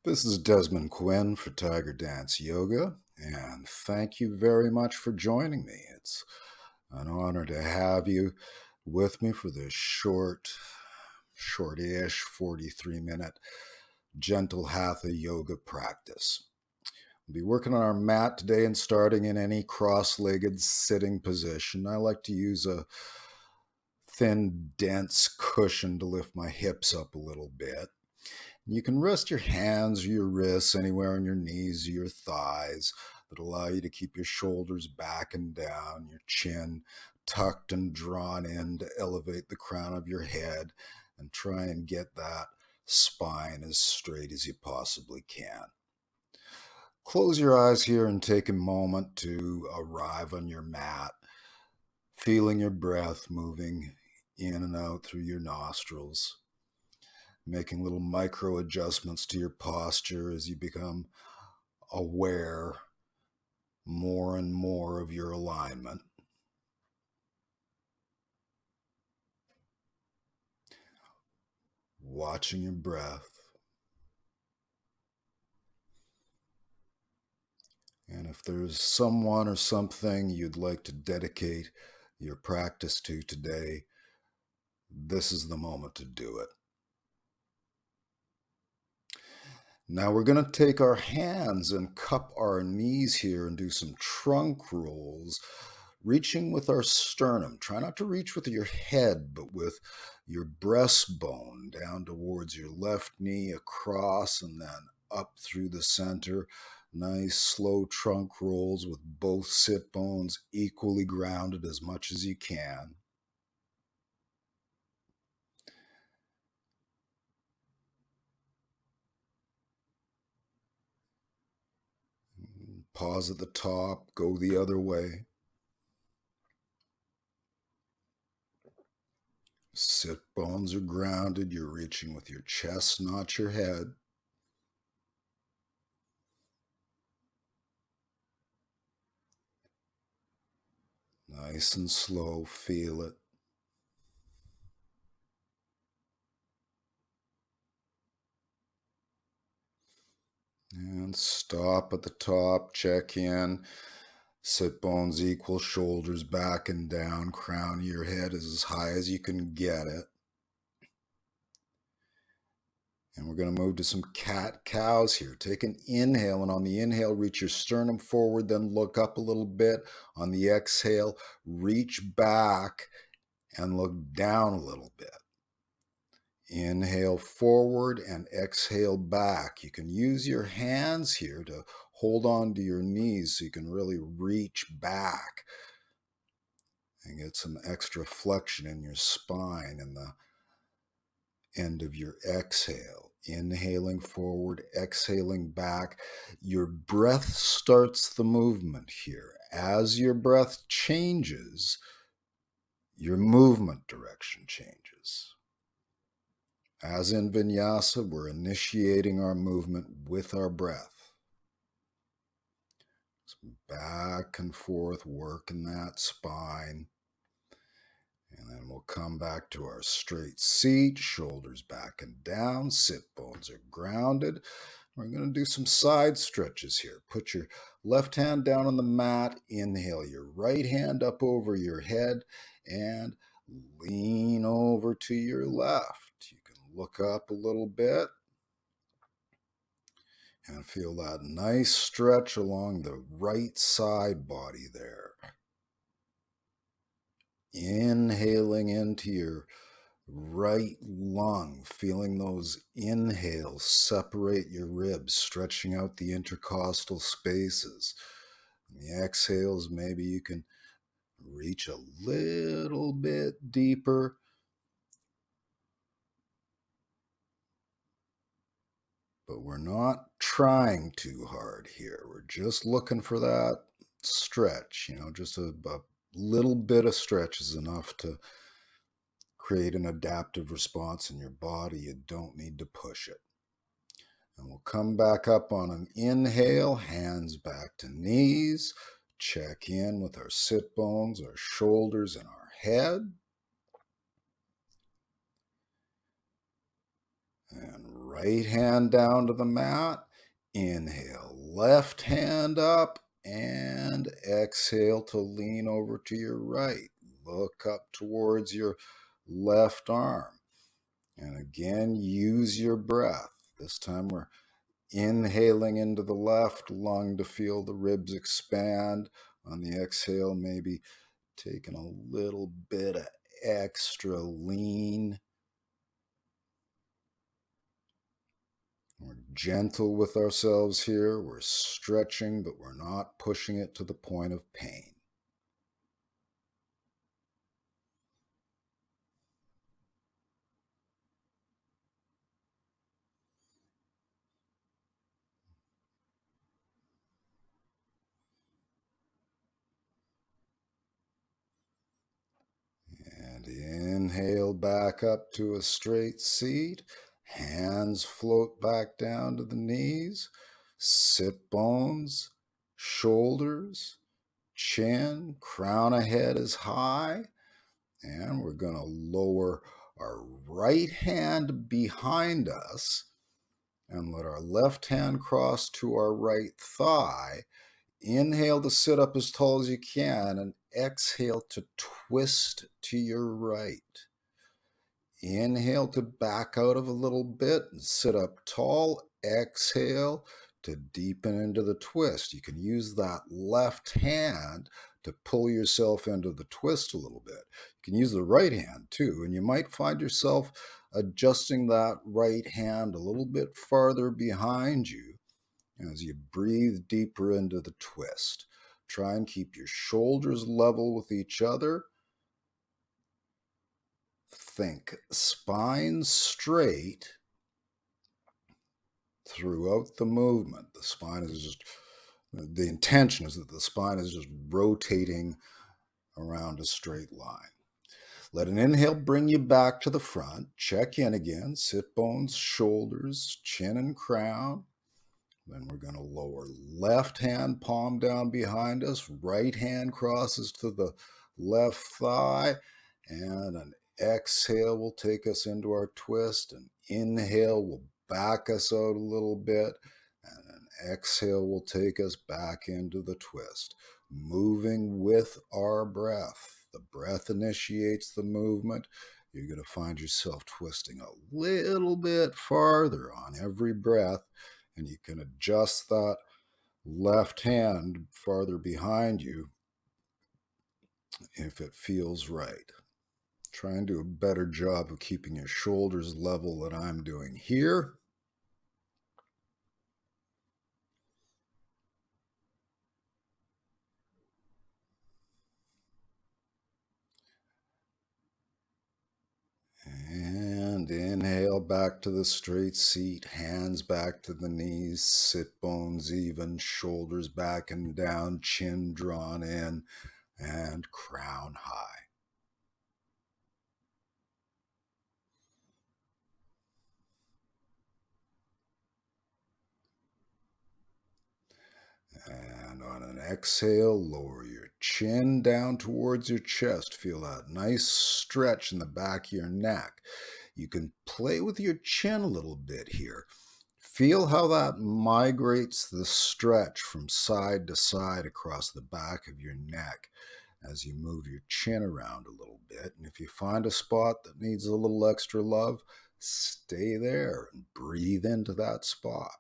This is Desmond Quinn for TigerDance Yoga, and thank you very much for joining me. It's an honor to have you with me for this short-ish 43-minute Gentle Hatha Yoga practice. We'll be working on our mat today and starting in any cross-legged sitting position. I like to use a thin, dense cushion to lift my hips up a little bit. You can rest your hands or your wrists anywhere on your knees or your thighs that allow you to keep your shoulders back and down, your chin tucked and drawn in to elevate the crown of your head and try and get that spine as straight as you possibly can. Close your eyes here and take a moment to arrive on your mat, feeling your breath moving in and out through your nostrils, making little micro adjustments to your posture as you become aware more and more of your alignment. Watching your breath. And if there's someone or something you'd like to dedicate your practice to today, this is the moment to do it. Now we're going to take our hands and cup our knees here and do some trunk rolls, reaching with our sternum. Try not to reach with your head, but with your breastbone down towards your left knee, across, and then up through the center. Nice slow trunk rolls with both sit bones equally grounded as much as you can. Pause at the top, go the other way. Sit bones are grounded. You're reaching with your chest, not your head. Nice and slow, feel it. And stop at the top, check in. Sit bones equal, shoulders back and down, crown of your head is as high as you can get it. And we're going to move to some cat-cows here. Take an inhale, and on the inhale, reach your sternum forward, then look up a little bit. On the exhale, reach back and look down a little bit. Inhale forward and exhale back. You can use your hands here to hold on to your knees so you can really reach back and get some extra flexion in your spine in the end of your exhale. Inhaling forward, exhaling back. Your breath starts the movement here. As your breath changes, your movement direction changes. As in vinyasa, we're initiating our movement with our breath. So back and forth, working that spine. And then we'll come back to our straight seat, shoulders back and down, sit bones are grounded. We're going to do some side stretches here. Put your left hand down on the mat, inhale your right hand up over your head, and lean over to your left. You can look up a little bit and feel that nice stretch along the right side body there. Inhaling into your right lung, feeling those inhales separate your ribs, stretching out the intercostal spaces. And the exhales, maybe you can reach a little bit deeper. But we're not trying too hard here. We're just looking for that stretch, just a little bit of stretch is enough to create an adaptive response in your body. You don't need to push it. And we'll come back up on an inhale, hands back to knees. Check in with our sit bones, our shoulders, and our head. And Right hand down to the mat. Inhale, left hand up, and exhale to lean over to your right. Look up towards your left arm. And again, use your breath. This time we're inhaling into the left lung to feel the ribs expand. On the exhale, maybe taking a little bit of extra lean. We're gentle with ourselves here. We're stretching, but we're not pushing it to the point of pain. And inhale back up to a straight seat. Hands float back down to the knees. Sit bones, shoulders, chin, crown of head is high. And we're going to lower our right hand behind us and let our left hand cross to our right thigh. Inhale to sit up as tall as you can and exhale to twist to your right. Inhale to back out of a little bit and sit up tall. Exhale to deepen into the twist. You can use that left hand to pull yourself into the twist a little bit. You can use the right hand too, and you might find yourself adjusting that right hand a little bit farther behind you as you breathe deeper into the twist. Try and keep your shoulders level with each other. Think spine straight throughout the movement. The spine is just, the intention is that the spine is just rotating around a straight line. Let an inhale bring you back to the front. Check in again. Sit bones, shoulders, chin and crown. Then we're going to lower left hand palm down behind us. Right hand crosses to the left thigh. And an exhale will take us into our twist. An inhale will back us out a little bit. And an exhale will take us back into the twist. Moving with our breath. The breath initiates the movement. You're going to find yourself twisting a little bit farther on every breath. And you can adjust that left hand farther behind you if it feels right. Try and do a better job of keeping your shoulders level than I'm doing here. And inhale back to the straight seat, hands back to the knees, sit bones even, shoulders back and down, chin drawn in, and crown high. And on an exhale, lower your chin down towards your chest. Feel that nice stretch in the back of your neck. You can play with your chin a little bit here. Feel how that migrates the stretch from side to side across the back of your neck as you move your chin around a little bit. And if you find a spot that needs a little extra love, stay there and breathe into that spot.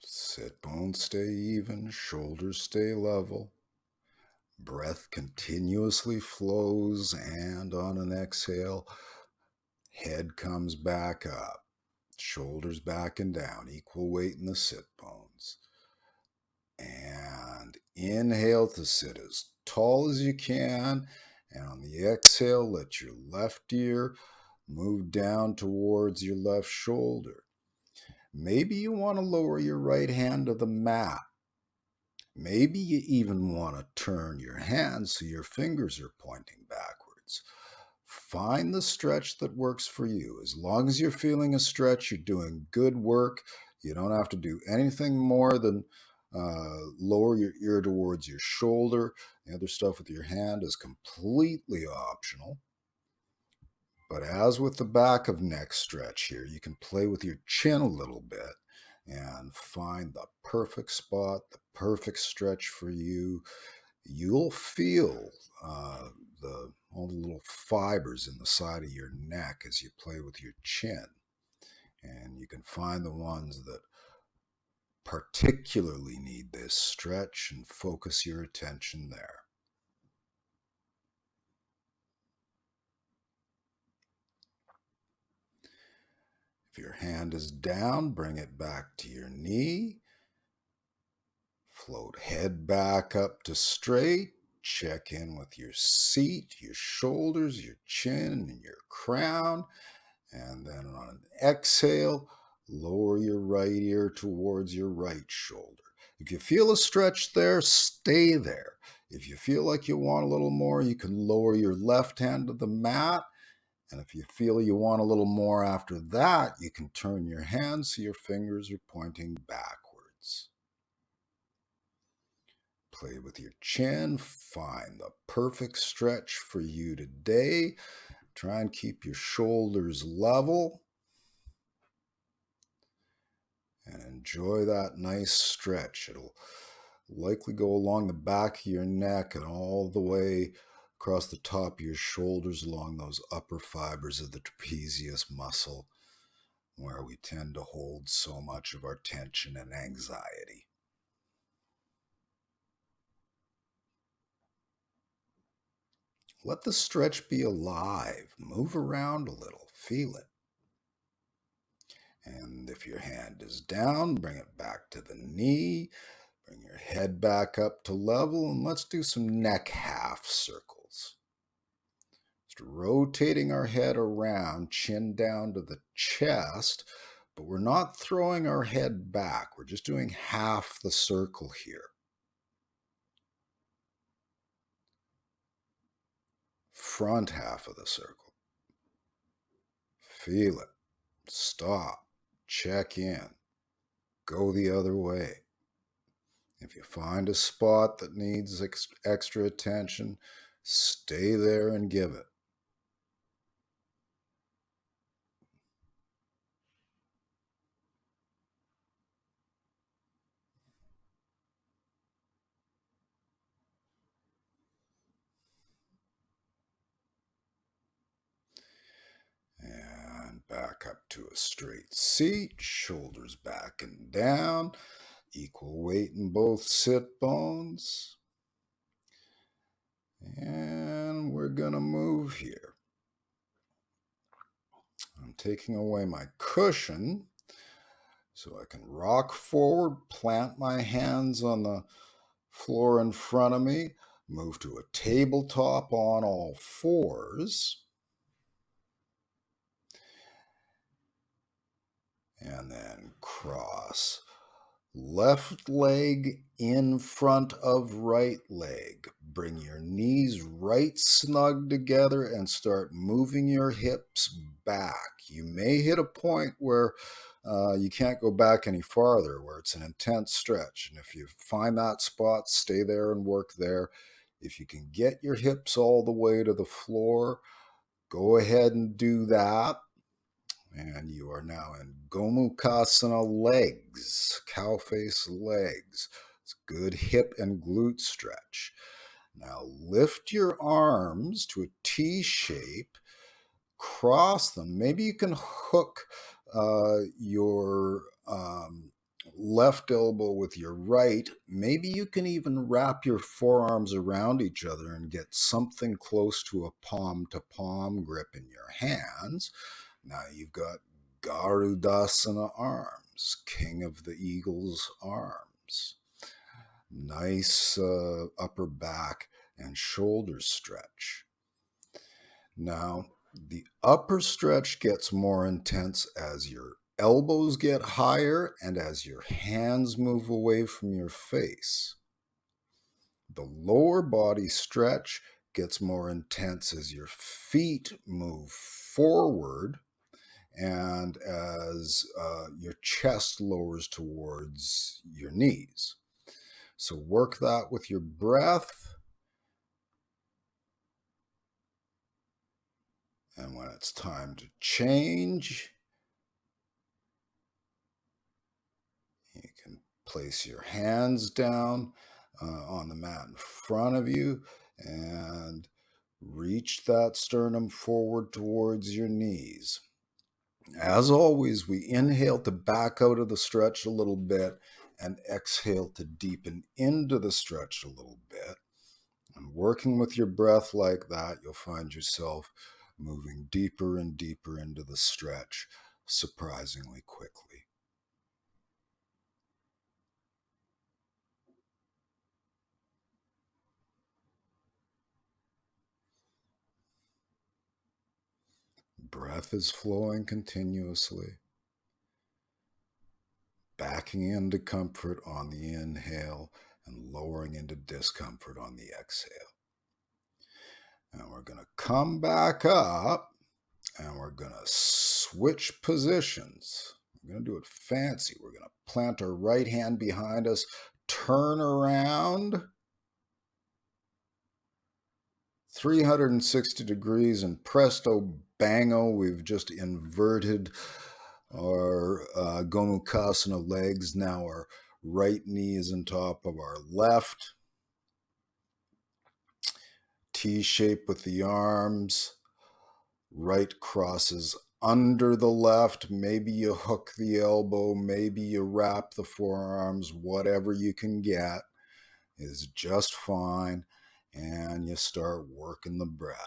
Sit bones stay even, shoulders stay level. Breath continuously flows, and on an exhale, head comes back up, shoulders back and down, equal weight in the sit bones. And inhale to sit as tall as you can. And on the exhale, let your left ear move down towards your left shoulder. Maybe you want to lower your right hand to the mat. Maybe you even want to turn your hands so your fingers are pointing backwards. find the stretch that works for you. As long as you're feeling a stretch, you're doing good work. You don't have to do anything more than lower your ear towards your shoulder. The other stuff with your hand is completely optional. But as with the back of neck stretch here, you can play with your chin a little bit and find the perfect spot, the perfect stretch for you. You'll feel all the little fibers in the side of your neck as you play with your chin. And you can find the ones that particularly need this stretch and focus your attention there. If your hand is down, bring it back to your knee. Float head back up to straight. Check in with your seat, your shoulders, your chin, and your crown. And then on an exhale, lower your right ear towards your right shoulder. If you feel a stretch there, stay there. If you feel like you want a little more, you can lower your left hand to the mat. And if you feel you want a little more after that, you can turn your hands so your fingers are pointing backwards. Play with your chin. Find the perfect stretch for you today. Try and keep your shoulders level. And enjoy that nice stretch. It'll likely go along the back of your neck and all the way across the top of your shoulders along those upper fibers of the trapezius muscle where we tend to hold so much of our tension and anxiety. Let the stretch be alive. Move around a little. Feel it. And if your hand is down, bring it back to the knee. Bring your head back up to level, and let's do some neck half circles. Just rotating our head around, chin down to the chest, but we're not throwing our head back. We're just doing half the circle here. Front half of the circle. Feel it. Stop. Check in. Go the other way. If you find a spot that needs extra attention, stay there and give it. And back up to a straight seat, shoulders back and down, equal weight in both sit bones. And we're going to move here. I'm taking away my cushion so I can rock forward, plant my hands on the floor in front of me, move to a tabletop on all fours, and then cross. Left leg in front of right leg. Bring your knees right snug together and start moving your hips back. You may hit a point where you can't go back any farther, where it's an intense stretch. And if you find that spot, stay there and work there. If you can get your hips all the way to the floor, go ahead and do that. And you are now in Gomukhasana legs, cow face legs. It's a good hip and glute stretch. Now lift your arms to a T shape, cross them. Maybe you can hook your left elbow with your right. Maybe you can even wrap your forearms around each other and get something close to a palm-to-palm grip in your hands. Now you've got Garudasana arms, King of the Eagle's arms. Nice upper back and shoulder stretch. Now, the upper stretch gets more intense as your elbows get higher and as your hands move away from your face. The lower body stretch gets more intense as your feet move forward and as your chest lowers towards your knees. So work that with your breath. And when it's time to change, you can place your hands down on the mat in front of you and reach that sternum forward towards your knees. As always, we inhale to back out of the stretch a little bit and exhale to deepen into the stretch a little bit. And working with your breath like that, you'll find yourself moving deeper and deeper into the stretch surprisingly quickly. Breath is flowing continuously, backing into comfort on the inhale and lowering into discomfort on the exhale. And we're going to come back up and we're going to switch positions. We're going to do it fancy. We're going to plant our right hand behind us, turn around 360 degrees, and presto bango, we've just inverted our Gomukhasana legs. Now our right knee is on top of our left. T shape with the arms. Right crosses under the left. Maybe you hook the elbow. Maybe you wrap the forearms. Whatever you can get is just fine. And you start working the breath.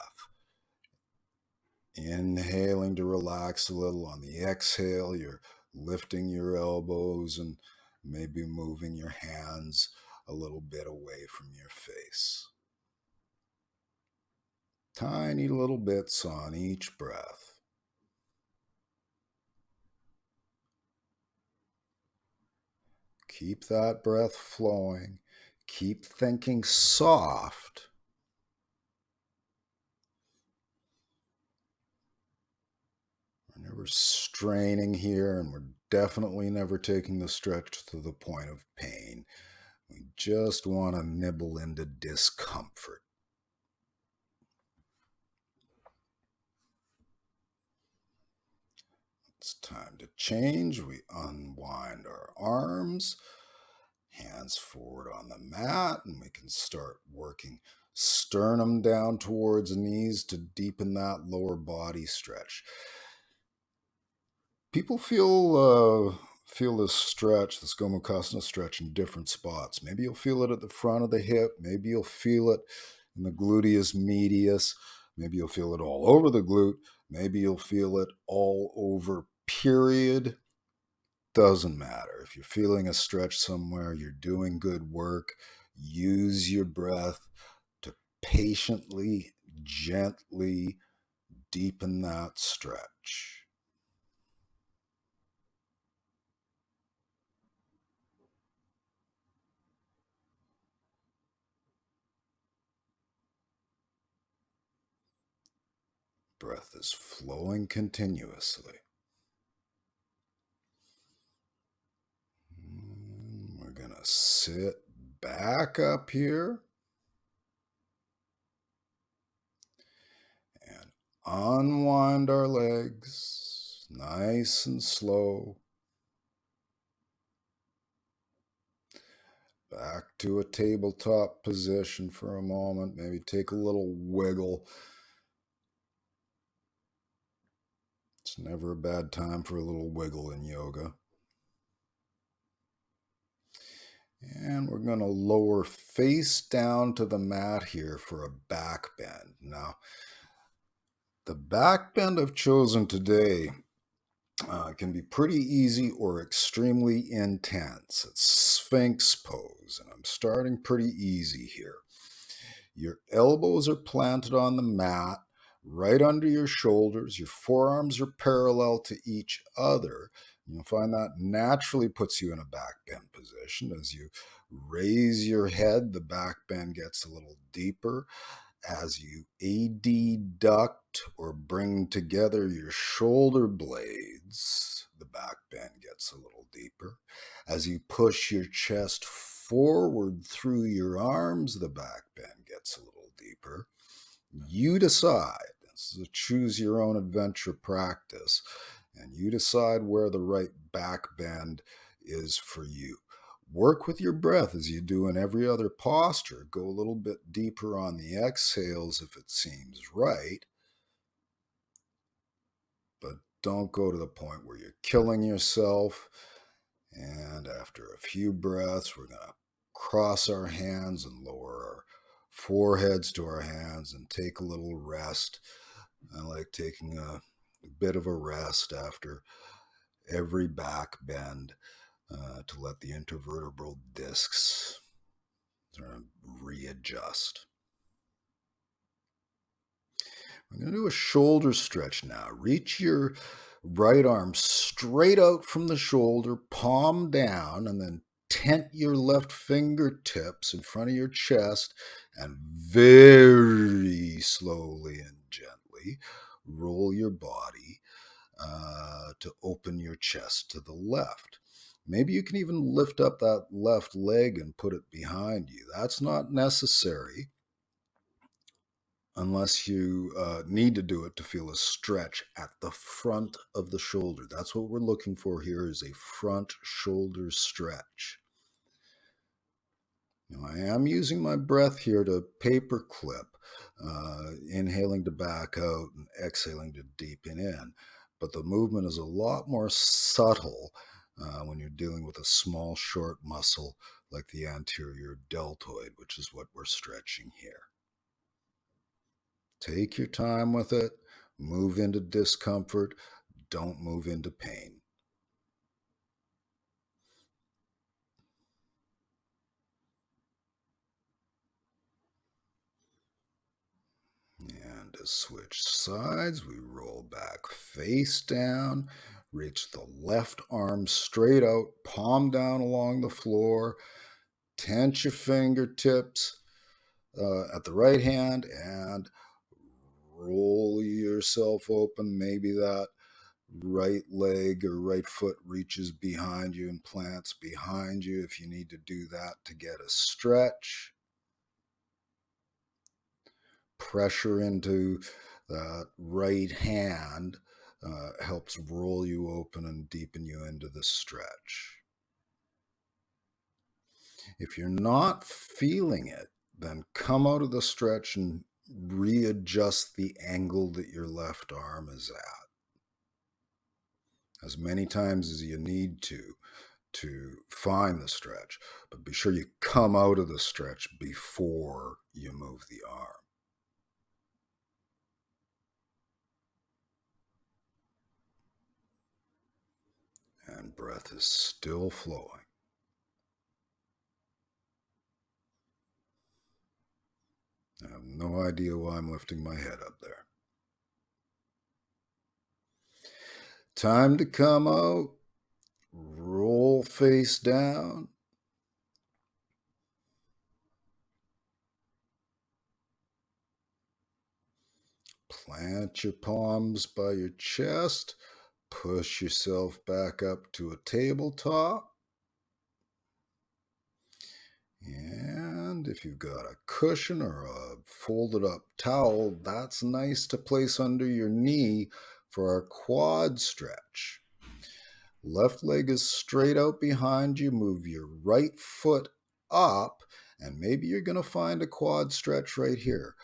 Inhaling to relax a little. On the exhale, you're lifting your elbows and maybe moving your hands a little bit away from your face. Tiny little bits on each breath. Keep that breath flowing. Keep thinking soft. We're never straining here, and we're definitely never taking the stretch to the point of pain. We just want to nibble into discomfort. It's time to change. We unwind our arms, hands forward on the mat, and we can start working sternum down towards knees to deepen that lower body stretch. People feel this stretch, this Gomukhasana stretch, in different spots. Maybe you'll feel it at the front of the hip. Maybe you'll feel it in the gluteus medius. Maybe you'll feel it all over the glute. Maybe you'll feel it all over, period. Doesn't matter. If you're feeling a stretch somewhere, you're doing good work. Use your breath to patiently, gently deepen that stretch. Breath is flowing continuously. We're going to sit back up here and unwind our legs nice and slow. Back to a tabletop position for a moment. Maybe take a little wiggle. It's never a bad time for a little wiggle in yoga. And we're going to lower face down to the mat here for a back bend. Now, the back bend I've chosen today can be pretty easy or extremely intense. It's Sphinx pose, and I'm starting pretty easy here. Your elbows are planted on the mat, right under your shoulders. Your forearms are parallel to each other. You'll find that naturally puts you in a back bend position. As you raise your head, the back bend gets a little deeper. As you adduct or bring together your shoulder blades, the back bend gets a little deeper. As you push your chest forward through your arms, the back bend gets a little deeper. You decide. This is a choose your own adventure practice, and you decide where the right back bend is for you. Work with your breath as you do in every other posture. Go a little bit deeper on the exhales if it seems right, but don't go to the point where you're killing yourself. And after a few breaths, we're going to cross our hands and lower our foreheads to our hands and take a little rest. I like taking a bit of a rest after every back bend to let the intervertebral discs readjust. I'm going to do a shoulder stretch now. Reach your right arm straight out from the shoulder, palm down, and then tent your left fingertips in front of your chest and very slowly and gently roll your body to open your chest to the left. Maybe you can even lift up that left leg and put it behind you. That's not necessary unless you need to do it to feel a stretch at the front of the shoulder. That's what we're looking for here, is a front shoulder stretch. Now, I am using my breath here to paper clip, inhaling to back out and exhaling to deepen in. But the movement is a lot more subtle when you're dealing with a small, short muscle like the anterior deltoid, which is what we're stretching here. Take your time with it. Move into discomfort. Don't move into pain. And to switch sides, we roll back face down. Reach the left arm straight out, palm down along the floor. Tense your fingertips at the right hand and roll yourself open. Maybe that right leg or right foot reaches behind you and plants behind you if you need to do that to get a stretch. Pressure into that right hand helps roll you open and deepen you into the stretch. If you're not feeling it, then come out of the stretch and readjust the angle that your left arm is at as many times as you need to find the stretch, but be sure you come out of the stretch before you move the arm. And breath is still flowing. I have no idea why I'm lifting my head up there. Time to come out. Roll face down. Plant your palms by your chest. Push yourself back up to a tabletop. And if you've got a cushion or a folded up towel, that's nice to place under your knee for our quad stretch. Left leg is straight out behind you. Move your right foot up, and maybe you're going to find a quad stretch right here.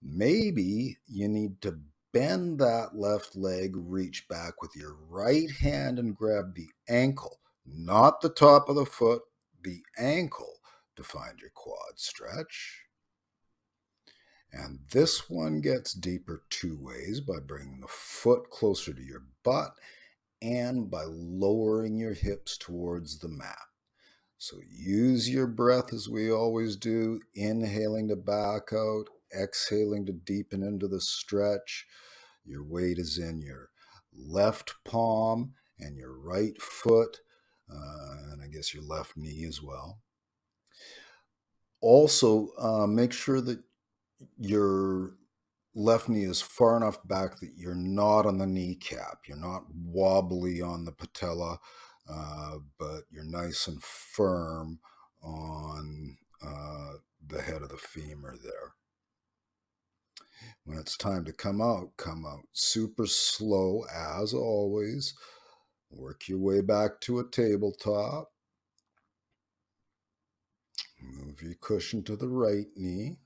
Maybe you need to bend that left leg, reach back with your right hand and grab the ankle, not the top of the foot, the ankle, to find your quad stretch. And this one gets deeper two ways: by bringing the foot closer to your butt and by lowering your hips towards the mat. So use your breath as we always do, inhaling to back out, exhaling to deepen into the stretch. Your weight is in your left palm and your right foot, and I guess your left knee as well. Also, make sure that your left knee is far enough back that you're not on the kneecap. You're not wobbly on the patella, but you're nice and firm on the head of the femur there. When it's time to come out super slow as always. Work your way back to a tabletop. Move your cushion to the right knee.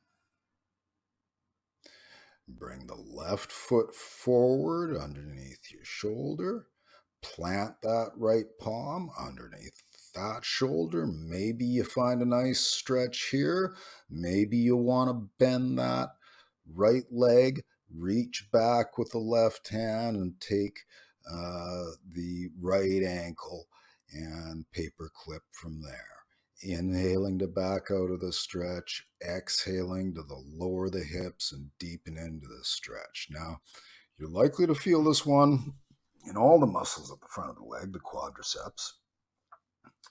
Bring the left foot forward underneath your shoulder. Plant that right palm underneath that shoulder. Maybe you find a nice stretch here. Maybe you want to bend that right leg, reach back with the left hand and take the right ankle and paper clip from there. Inhaling to back out of the stretch, exhaling to lower the hips and deepen into the stretch. Now, you're likely to feel this one in all the muscles at the front of the leg, the quadriceps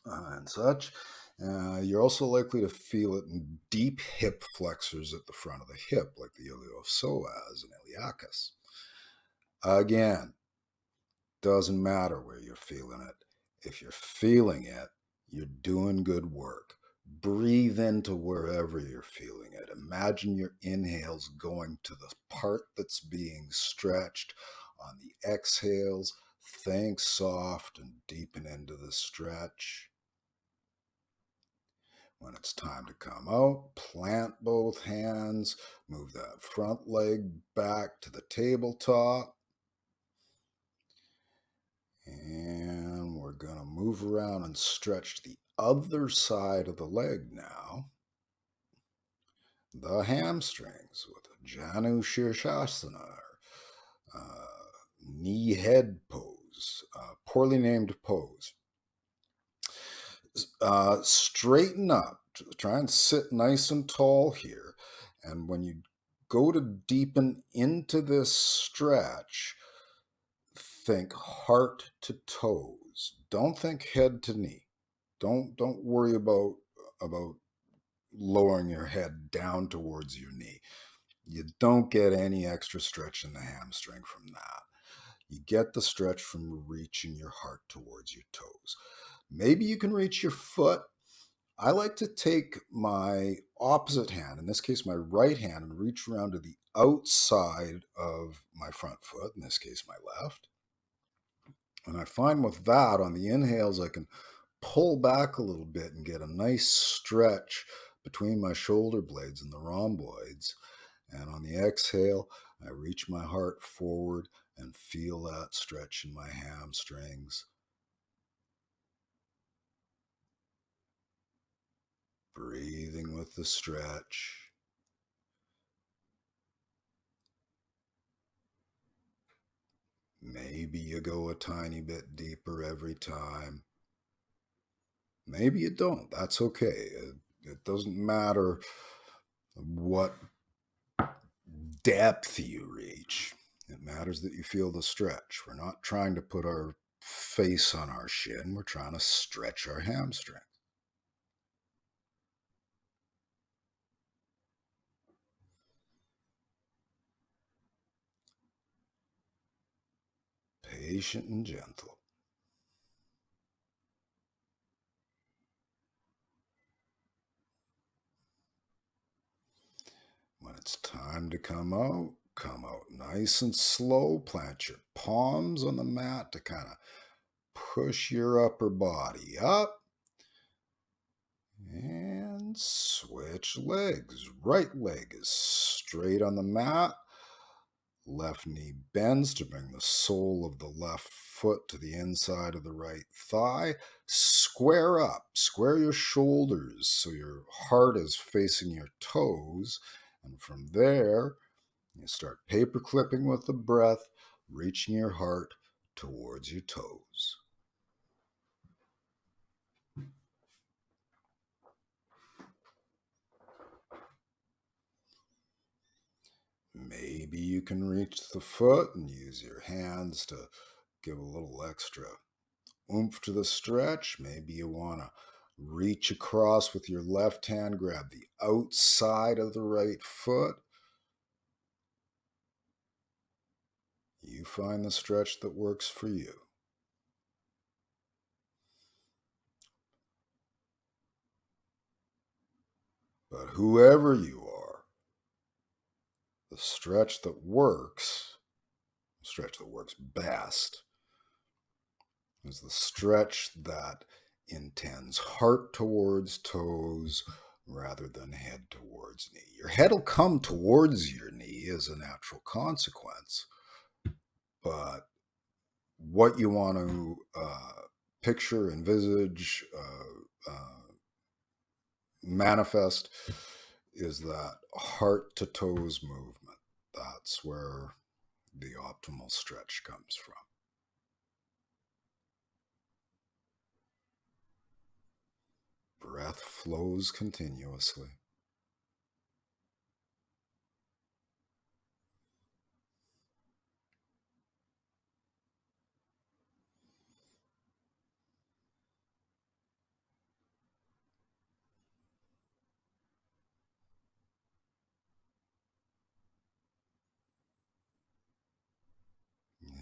and such. You're also likely to feel it in deep hip flexors at the front of the hip, like the iliopsoas and iliacus. Again, doesn't matter where you're feeling it. If you're feeling it, you're doing good work. Breathe into wherever you're feeling it. Imagine your inhales going to the part that's being stretched. On the exhales, think soft and deepen into the stretch. When it's time to come out, plant both hands, move that front leg back to the tabletop. And we're going to move around and stretch the other side of the leg now. The hamstrings with a Janu Shirshasana, knee head pose, poorly named pose. Straighten up. Try and sit nice and tall here. And when you go to deepen into this stretch, think heart to toes. Don't think head to knee. Don't worry about lowering your head down towards your knee. You don't get any extra stretch in the hamstring from that. You get the stretch from reaching your heart towards your toes. Maybe you can reach your foot. I like to take my opposite hand, in this case my right hand, and reach around to the outside of my front foot, in this case my left. And I find with that, on the inhales, I can pull back a little bit and get a nice stretch between my shoulder blades and the rhomboids. And on the exhale, I reach my heart forward and feel that stretch in my hamstrings. Breathing with the stretch. Maybe you go a tiny bit deeper every time. Maybe you don't. That's okay. It doesn't matter what depth you reach. It matters that you feel the stretch. We're not trying to put our face on our shin. We're trying to stretch our hamstring. Patient and gentle. When it's time to come out nice and slow. Plant your palms on the mat to kind of push your upper body up. And switch legs. Right leg is straight on the mat. Left knee bends to bring the sole of the left foot to the inside of the right thigh. Square up. Square your shoulders so your heart is facing your toes. And from there, you start paper clipping with the breath, reaching your heart towards your toes. Maybe you can reach the foot and use your hands to give a little extra oomph to the stretch. Maybe you want to reach across with your left hand, grab the outside of the right foot, find the stretch that works for you. But whoever you are, the stretch that works, the stretch that works best, is the stretch that intends heart towards toes rather than head towards knee. Your head will come towards your knee as a natural consequence, but what you want to picture, envisage, manifest is that heart to toes movement. That's where the optimal stretch comes from. Breath flows continuously.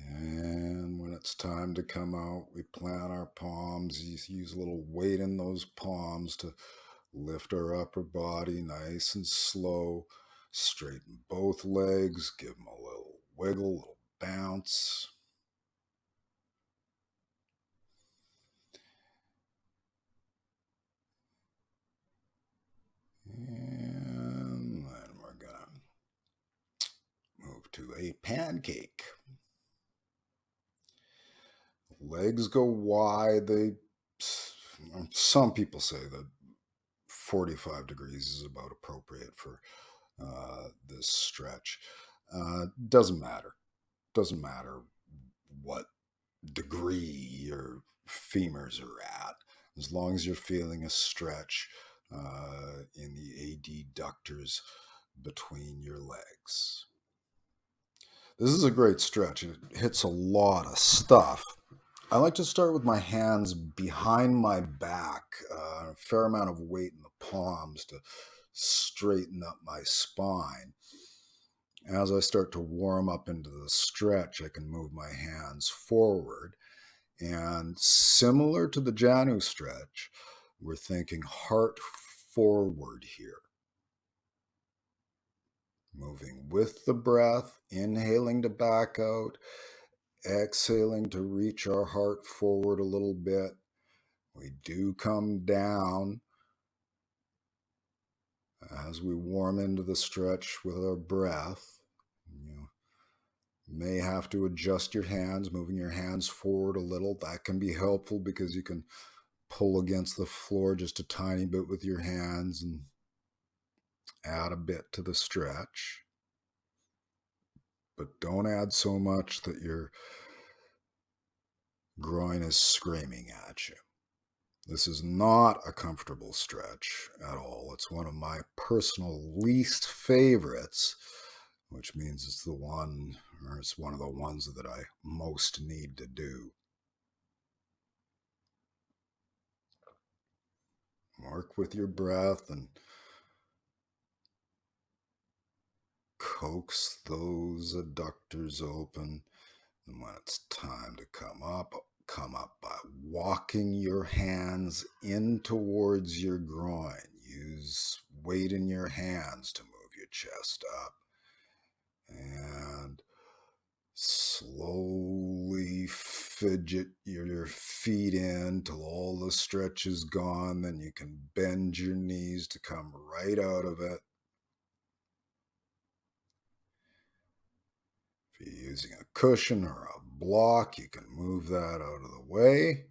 And when it's time to come out, we plant our palms. Use a little weight in those palms to lift our upper body nice and slow. Straighten both legs. Give them a little wiggle, a little bounce. And then we're going to move to a pancake. Legs go wide. Some people say that 45 degrees is about appropriate for this stretch. Doesn't matter. Doesn't matter what degree your femurs are at, as long as you're feeling a stretch in the adductors between your legs. This is a great stretch. It hits a lot of stuff. I like to start with my hands behind my back, a fair amount of weight in the palms to straighten up my spine. As I start to warm up into the stretch, I can move my hands forward. And similar to the Janu stretch, we're thinking heart forward here. Moving with the breath, inhaling to back out, exhaling to reach our heart forward a little bit. We do come down as we warm into the stretch with our breath. You may have to adjust your hands, moving your hands forward a little. That can be helpful because you can pull against the floor just a tiny bit with your hands and add a bit to the stretch. But don't add so much that your groin is screaming at you. This is not a comfortable stretch at all. It's one of my personal least favorites, which means it's one of the ones that I most need to do. Work with your breath and coax those adductors open. And when it's time to come up by walking your hands in towards your groin. Use weight in your hands to move your chest up. And slowly fidget your feet in till all the stretch is gone. Then you can bend your knees to come right out of it. If you're using a cushion or a block, you can move that out of the way.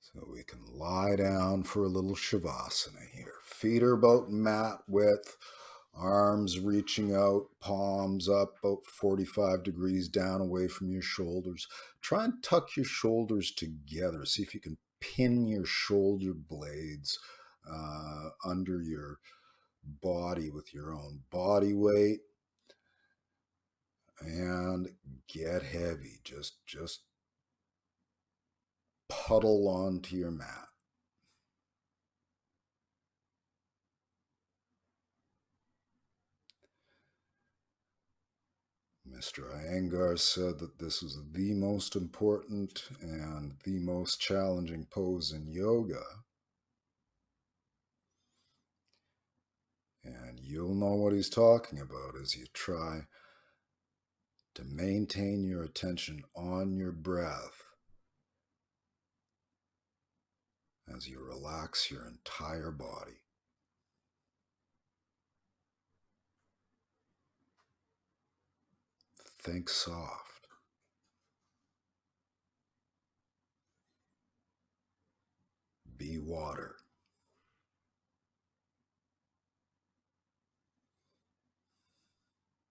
So we can lie down for a little Shavasana here. Feet are about mat width, arms reaching out, palms up about 45 degrees down away from your shoulders. Try and tuck your shoulders together. See if you can pin your shoulder blades under your body with your own body weight. And get heavy. Just puddle onto your mat. Mr. Iyengar said that this was the most important and the most challenging pose in yoga. And you'll know what he's talking about as you try to maintain your attention on your breath as you relax your entire body. Think soft. Be water.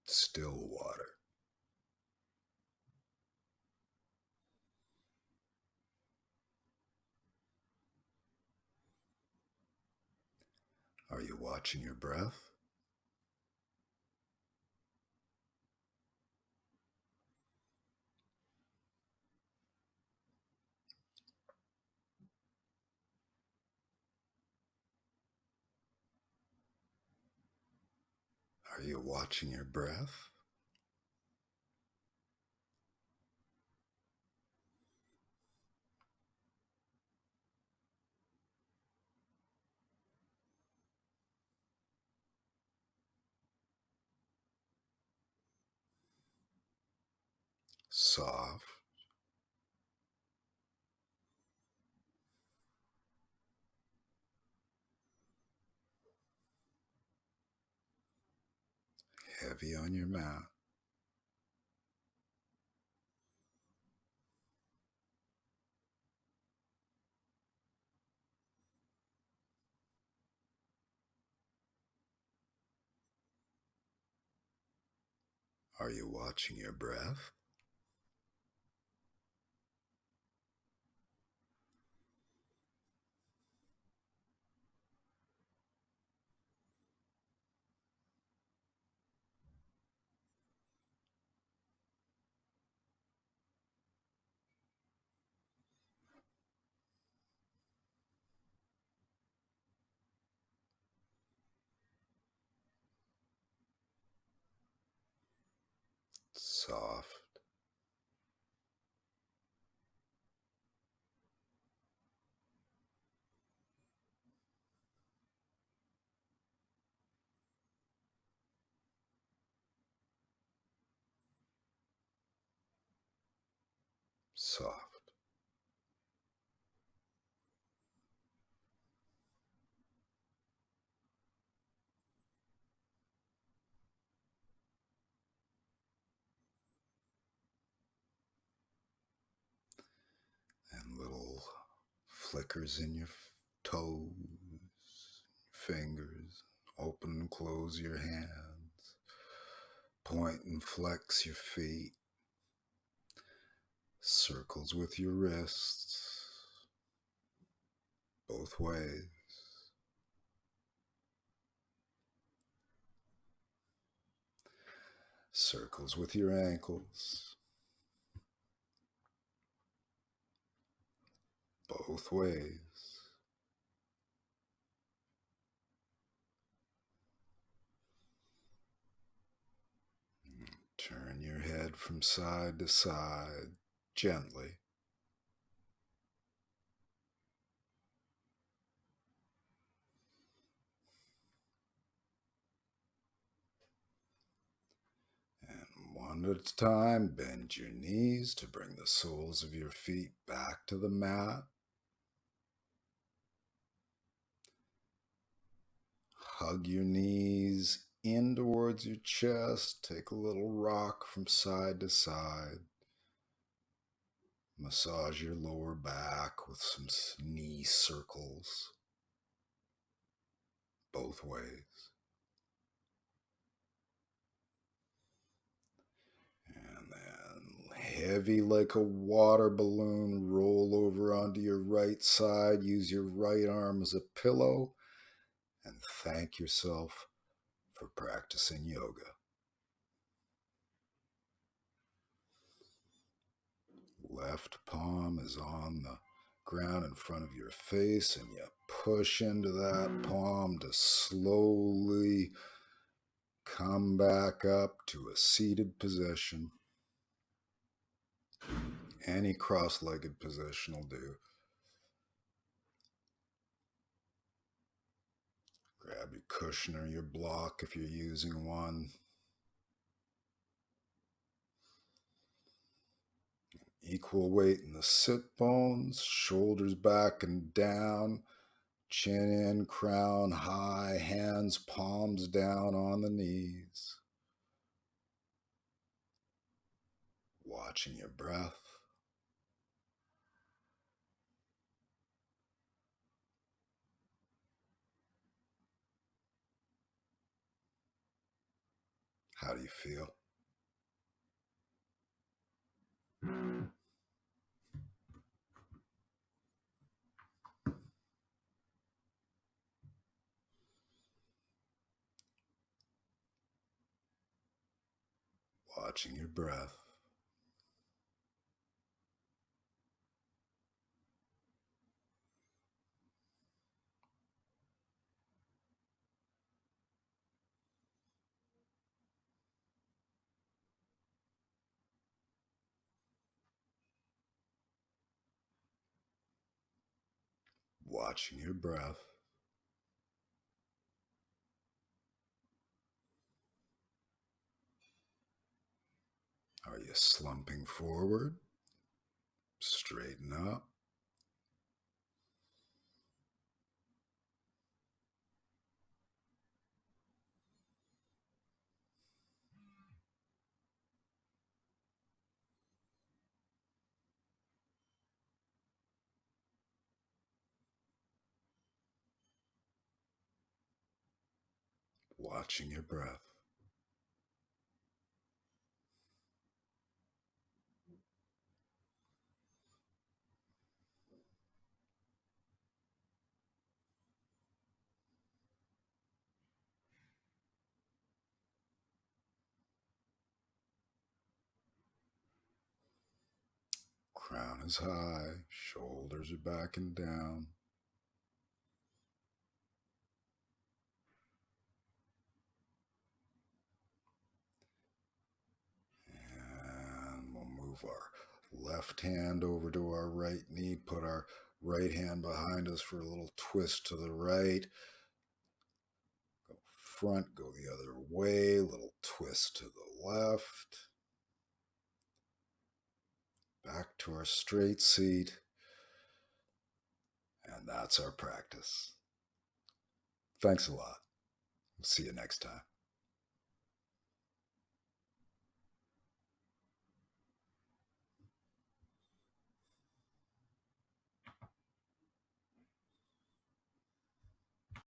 Still water. Are you watching your breath? Are you watching your breath? Soft. Heavy on your mat. Are you watching your breath? Soft. Soft. And little flickers in your toes, fingers. Open and close your hands. Point and flex your feet. Circles with your wrists. Both ways. Circles with your ankles. Both ways. Turn your head from side to side gently. And one at a time, bend your knees to bring the soles of your feet back to the mat. Hug your knees in towards your chest. Take a little rock from side to side. Massage your lower back with some knee circles. Both ways. And then heavy like a water balloon, roll over onto your right side. Use your right arm as a pillow. And thank yourself for practicing yoga. Left palm is on the ground in front of your face, and you push into that palm to slowly Come back up to a seated position. Any cross-legged position will do. Grab your cushion or your block if you're using one. Equal weight in the sit bones, shoulders back and down, chin in, crown high, hands palms down on the knees. Watching your breath. How do you feel? Watching your breath. Watching your breath. Are you slumping forward? Straighten up. Watching your breath. Crown is high, shoulders are back and down. And we'll move our left hand over to our right knee, put our right hand behind us for a little twist to the right. Go front, go the other way, little twist to the left. Back to our straight seat. And that's our practice. Thanks a lot. See you next time.